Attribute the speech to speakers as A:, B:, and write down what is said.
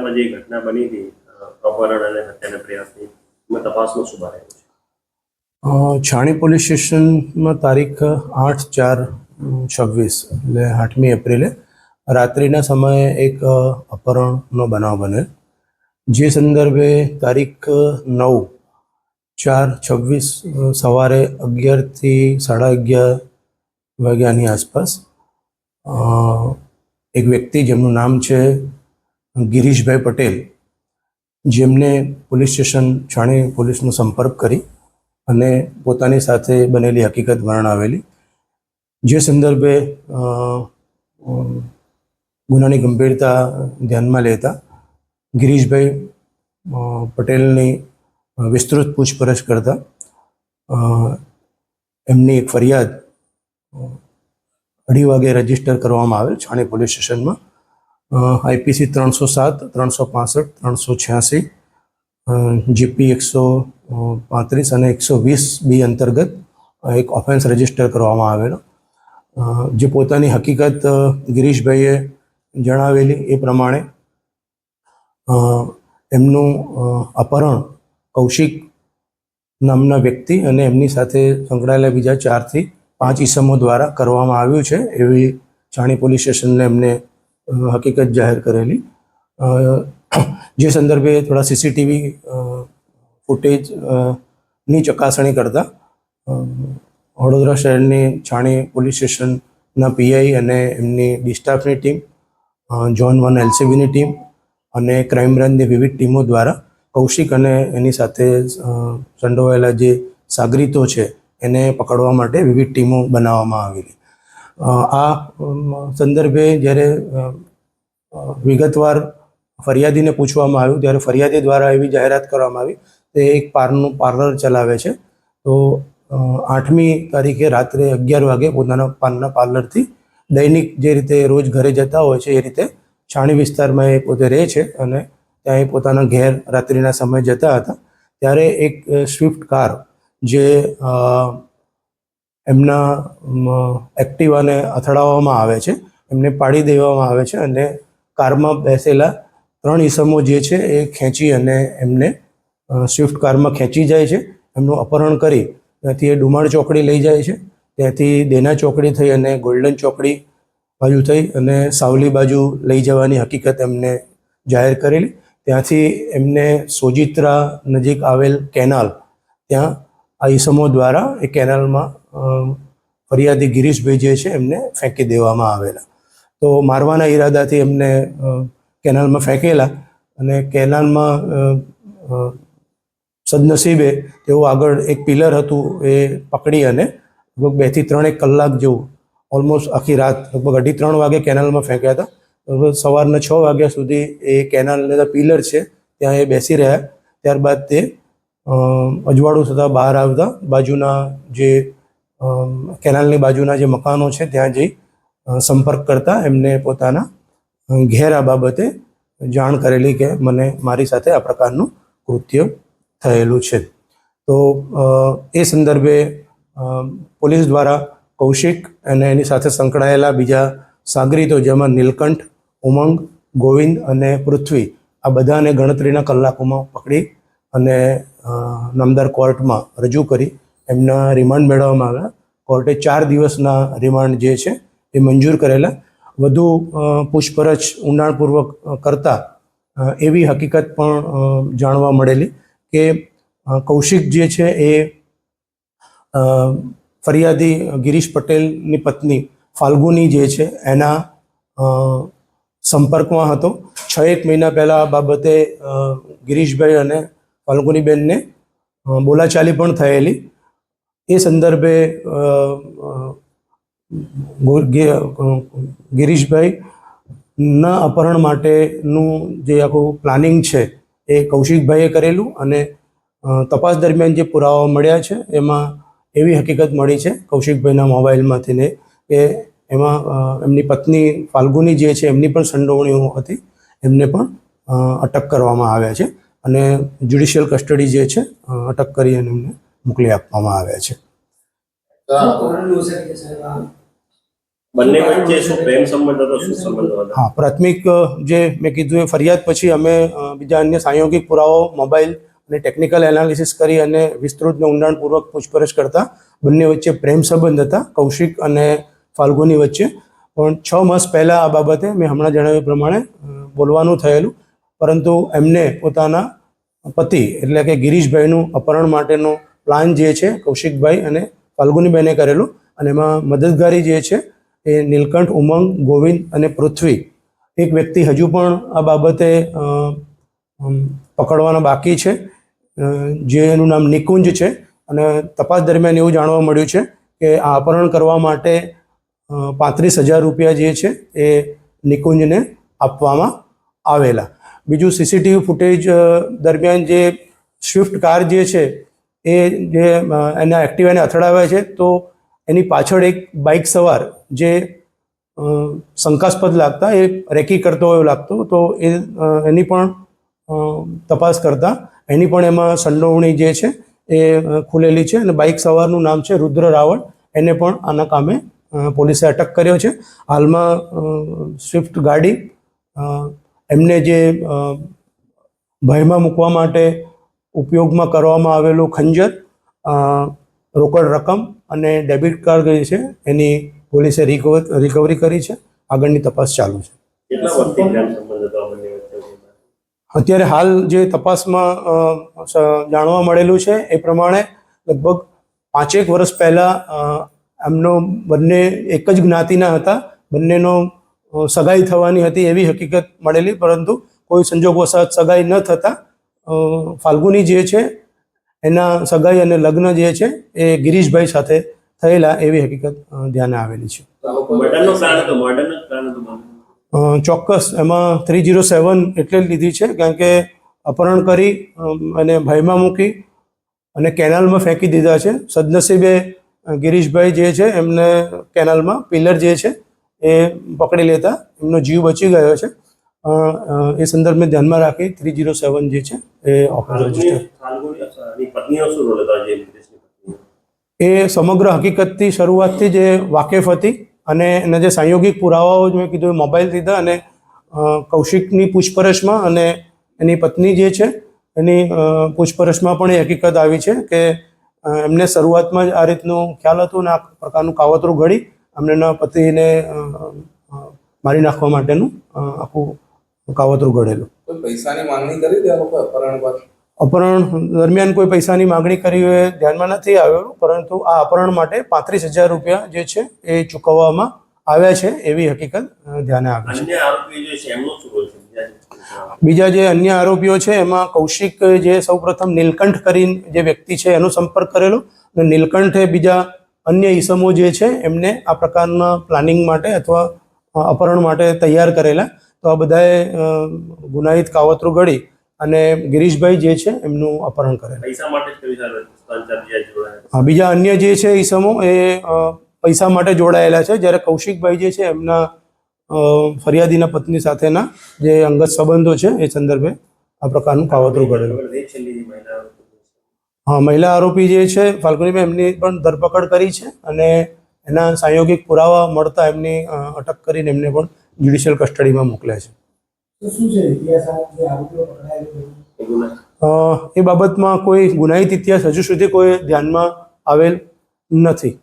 A: જિલ્લામાં જે ઘટના બની હતી અપહરણ અને હત્યાના પ્રયાસની તપાસનો શું રહ્યો છે?
B: છાણી પોલીસ સ્ટેશનમાં તારીખ 8/4/26 એટલે 8મી એપ્રિલે રાત્રિના સમયે એક અપહરણનો બનાવ બને, જે સંદર્ભે તારીખ 9/4/26 સવારે 11થી 11:30 વાગ્યાની આસપાસ એક વ્યક્તિ જેમનું નામ છે ગિરીશભાઈ પટેલ, જેમને પોલીસ સ્ટેશન છાણી પોલીસનો સંપર્ક કરી અને પોતાની સાથે બનેલી હકીકત વર્ણવેલી, જે સંદર્ભે ગુનાની ગંભીરતા ધ્યાનમાં લેતા ગિરીશભાઈ પટેલની વિસ્તૃત પૂછપરછ કરતા એમની એક ફરિયાદ 2:30 વાગે રજીસ્ટર કરવામાં આવેલ છાણી પોલીસ સ્ટેશનમાં IPC 307, 365, 386, GP 135 અને 120B અંતર્ગત એક ઓફેન્સ રજીસ્ટર કરવામાં આવેલો, જે પોતાની હકીકત ગિરીશભાઈએ જણાવેલી એ પ્રમાણે એમનું અપહરણ કૌશિક નામના વ્યક્તિ અને એમની સાથે સંકળાયેલા બીજા 4 થી 5 ઈસમો દ્વારા કરવામાં આવ્યું છે એવી છાણી પોલીસ સ્ટેશનને એમને હકીકત જાહેર કરેલી, જે સંદર્ભે થોડા CCTV ફૂટેજની ચકાસણી કરતા વડોદરા શહેરની છાણી પોલીસ સ્ટેશનના PI અને એમની ડિસ્ટાફની ટીમ, ઝોન 1 LCBની ટીમ અને ક્રાઇમ બ્રાન્ચની વિવિધ ટીમો દ્વારા કૌશિક અને એની સાથે સંડોવાયેલા જે સાગરીતો છે એને પકડવા માટે વિવિધ ટીમો બનાવવામાં આવેલી. આ સંદર્ભે જ્યારે વિગતવાર ફરિયાદીને પૂછવામાં આવ્યું ત્યારે ફરિયાદી દ્વારા એવી જાહેરાત કરવામાં આવી કે એક પાર્લર ચલાવે છે, તો 8મી તારીખે રાત્રે 11 વાગે પોતાના પાનના પાર્લરથી દૈનિક જે રીતે રોજ ઘરે જતા હોય છે એ રીતે છાણી વિસ્તારમાં એ પોતે રહે છે અને ત્યાં એ પોતાના ઘેર રાત્રિના સમયે જતા હતા, ત્યારે એક સ્વિફ્ટ કાર જે એમના એક્ટિવાને અથડાવવામાં આવે છે, એમને પાડી દેવામાં આવે છે અને કારમાં બેસેલા 3 ઈસમો જે છે એ ખેંચી અને એમને સ્વિફ્ટ કારમાં ખેંચી જાય છે, એમનું અપહરણ કરી ત્યાંથી એ ડુમાળ ચોકડી લઈ જાય છે, ત્યાંથી દેના ચોકડી થઈ અને ગોલ્ડન ચોકડી બાજુ થઈ અને સાવલી બાજુ લઈ જવાની હકીકત એમને જાહેર કરેલી. ત્યાંથી એમને સોજિત્રા નજીક આવેલ કેનાલ, ત્યાં આ ઈસમો દ્વારા એ કેનાલમાં ફરિયાદી ગિરીશભાઈ જે છે એમને ફેંકી દેવામાં આવેલા. તો મારવાના ઈરાદાથી એમને કેનાલમાં ફેંકેલા અને કેનાલમાં સદનસીબે તેઓ આગળ એક પિલર હતું એ પકડી અને લગભગ 2 થી 3 કલાક જેવું, ઓલમોસ્ટ આખી રાત લગભગ 2:30 વાગે કેનાલમાં ફેંક્યા હતા, સવારના 6 વાગ્યા સુધી એ કેનાલના પિલર છે ત્યાં એ બેસી રહ્યા. ત્યારબાદ તે અજવાળું થતાં બહાર આવતા બાજુના જે કેનાલની બાજુના જે મકાનો છે ત્યાં જઈ સંપર્ક કરતા એમને પોતાના ઘેર આ બાબતે જાણ કરેલી કે મને મારી સાથે આ પ્રકારનું કૃત્ય થયેલું છે. તો એ સંદર્ભે પોલીસ દ્વારા કૌશિક અને એની સાથે સંકળાયેલા બીજા સાગરીતો, જેમાં નીલકંઠ, ઉમંગ, ગોવિંદ અને પૃથ્વી, આ બધાને ગણતરીના કલાકોમાં પકડી અને નામદાર કોર્ટમાં રજૂ કરી એમના રિમાન્ડ મેળવવામાં આવ્યા. કોર્ટે 4 દિવસના રિમાન્ડ જે છે એ મંજૂર કરેલા. વધુ પૂછપરછ ઊંડાણપૂર્વક કરતા એવી હકીકત પણ જાણવા મળેલી કે કૌશિક જે છે એ ફરિયાદી ગિરીશ પટેલની પત્ની ફાલ્ગુની જે છે એના સંપર્કમાં હતો. 6-1 મહિના પહેલાં આ બાબતે ગિરીશભાઈ અને ફાલ્ગુનીબેનને બોલાચાલી પણ થયેલી. એ સંદર્ભે ગિરીશભાઈના અપહરણ માટેનું જે આખું પ્લાનિંગ છે એ કૌશિકભાઈએ કરેલું અને તપાસ દરમિયાન જે પુરાવા મળ્યા છે એમાં એવી હકીકત મળી છે કૌશિકભાઈના મોબાઈલમાંથી ને કે એમાં એમની પત્ની ફાલ્ગુની જે છે એમની પણ સંડોવણીઓ હતી, એમને પણ અટક કરવામાં આવ્યા છે અને જ્યુડિશિયલ કસ્ટડી જે છે અટક કરી અને એમને મોકલી આપવામાં આવ્યા છે.
A: બંને વચ્ચે શું પ્રેમ સંબંધ હતો, શું સંબંધ હતો?
B: હા, પ્રાથમિક જે મેં કીધું એ ફરિયાદ પછી અમે બીજા અન્ય સાંયોગિક પુરાવાઓ, મોબાઈલ અને ટેકનિકલ એનાલિસિસ કરી અને વિસ્તૃત અને ઊંડાણપૂર્વક પૂછપરછ કરતા બંને વચ્ચે પ્રેમ સંબંધ હતા કૌશિક અને ફાલ્ગુની વચ્ચે. પણ 6 માસ પહેલાં આ બાબતે મેં હમણાં જણાવ્યા પ્રમાણે બોલવાનું થયેલું, પરંતુ એમને પોતાના પતિ એટલે કે ગિરીશભાઈનું અપહરણ માટેનો પ્લાન જે છે કૌશિકભાઈ અને ફાલ્ગુનીબેને કરેલું, અને એમાં મદદગારી જે છે એ નીલકંઠ, ઉમંગ, ગોવિંદ અને પૃથ્વી, એક વ્યક્તિ હજુ પણ આ બાબતે પકડવાના બાકી છે, જેનું નામ નિકુંજ છે. અને તપાસ દરમિયાન એવું જાણવા મળ્યું છે કે આ અપહરણ કરવા માટે 35,000 રૂપિયા જે છે એ નિકુંજને આપવામાં આવેલા. બીજું, સીસીટીવી ફૂટેજ દરમિયાન જે સ્વિફ્ટ કાર જે છે એ જે એના એક્ટિવાને અથડાવે છે, તો એની પાછળ એક બાઇક સવાર જે શંકાસ્પદ લાગતા, એ રેકી કરતો હોય લાગતો, તો એની પણ તપાસ કરતા એની પણ એમાં સંડોવણી જે છે એ ખુલેલી છે. અને બાઇક સવારનું નામ છે રુદ્ર રાવળ, એને પણ આના કામે પોલીસે અટક કર્યો છે. હાલમાં સ્વિફ્ટ ગાડી, એમને જે ભયમાં મૂકવા માટે ઉપયોગમાં કરવામાં આવેલું ખંજર, રોકડ રકમ અને ડેબિટ કાર્ડ જે છે એની પોલીસે રિકવરી કરી છે. આગળની તપાસ ચાલુ છે.
A: કેટલા વર્ષથી પ્રેમ સંબંધ હતો આ બંને વચ્ચે?
B: અત્યારે હાલ જે તપાસમાં જાણવા મળેલું છે એ પ્રમાણે લગભગ 5 વર્ષ પહેલાં એમનો બંને એક જ જ્ઞાતિના હતા, બંનેનો સગાઈ થવાની હતી એવી હકીકત મળેલી, પરંતુ કોઈ સંજોગવશાત સગાઈ ન થતાં ફાલ્ગુની જે છે એના સગાઈ અને લગ્ન જે છે એ ગિરીશભાઈ સાથે થયેલા એવી હકીકત ધ્યાને આવેલી છે.
A: મર્ડરનો પ્લાન હતો, મર્ડરનો પ્લાન હતો?
B: ચોક્કસ એમાં 307 એટલે જ લીધી છે, કારણ કે અપહરણ કરી અને ભયમાં મૂકી અને કેનાલમાં ફેંકી દીધા છે. સદનસીબે ગિરીશભાઈ જે છે એમને કેનાલમાં પિલર જે છે એ પકડી લેતા એમનો જીવ બચી ગયો છે. એ સંદર્ભને ધ્યાનમાં રાખી 307 જે છે એ ઓફિસ રજીસ્ટર.
A: પત્નીનો શું રોલ હતો?
B: એ સમગ્ર હકીકતથી શરૂઆતથી જ વાકેફ હતી, અને એના જે સંયોગિક પુરાવાઓ મેં કીધું મોબાઈલ લીધા, અને કૌશિકની પૂછપરછમાં અને એની પત્ની જે છે એની પૂછપરછમાં પણ એ હકીકત આવી છે કે એમને શરૂઆતમાં જ આ રીતનું ખ્યાલ હતો અને આ પ્રકારનું કાવતરું ઘડી એમના પતિને મારી નાખવા માટેનું આખું કાવતરું ઘડેલું.
C: પૈસાની માંગણી કરી તે લોકો અપહરણ બાદ?
B: અપહરણ દરમિયાન કોઈ પૈસાની માગણી કરી હોય ધ્યાનમાં નથી આવ્યું, પરંતુ આ અપહરણ માટે 35,000 રૂપિયા જે છે એ ચૂકવવામાં આવ્યા છે એવી હકીકત ધ્યાને આવી છે.
A: અન્ય આરોપીઓ જે છે એમનો શું રોલ છે?
B: બીજા જે અન્ય આરોપીઓ છે એમાં કૌશિક જે સૌપ્રથમ નીલકંઠ કરીને જે વ્યક્તિ છે એનો સંપર્ક કરેલો, અને નીલકંઠે બીજા અન્ય ઈસમો જે છે એમને આ પ્રકારના પ્લાનિંગ માટે અથવા અપહરણ માટે તૈયાર કરેલા. તો આ બધાએ ગુનાહિત કાવતરું ઘડી અને ગિરીશભાઈ જે છે એમનું અપહરણ કરેલું.
A: પૈસા માટે જ કર્યું છે?
B: બીજા અન્ય જે છે ઈસમો એ પૈસા માટે જોડાયેલા છે, જ્યારે કૌશિકભાઈ જે છે એમના ફરિયાદીના પત્ની સાથેના જે અંગત સંબંધો છે એ સંદર્ભે આ પ્રકારનું કાવતરું ઘડેલું. હા, મહિલા આરોપી જે છે ફાલ્ગુનીબેન, એમની પણ ધરપકડ કરી છે, અને એના સંયોગિક પુરાવા મળતા એમની અટક કરીને એમને પણ જ્યુડિશિયલ કસ્ટડીમાં મોકલ્યા છે. એ બાબતમાં કોઈ ગુનાહિત ઇતિહાસ હજુ સુધી કોઈ ધ્યાનમાં આવેલ નથી.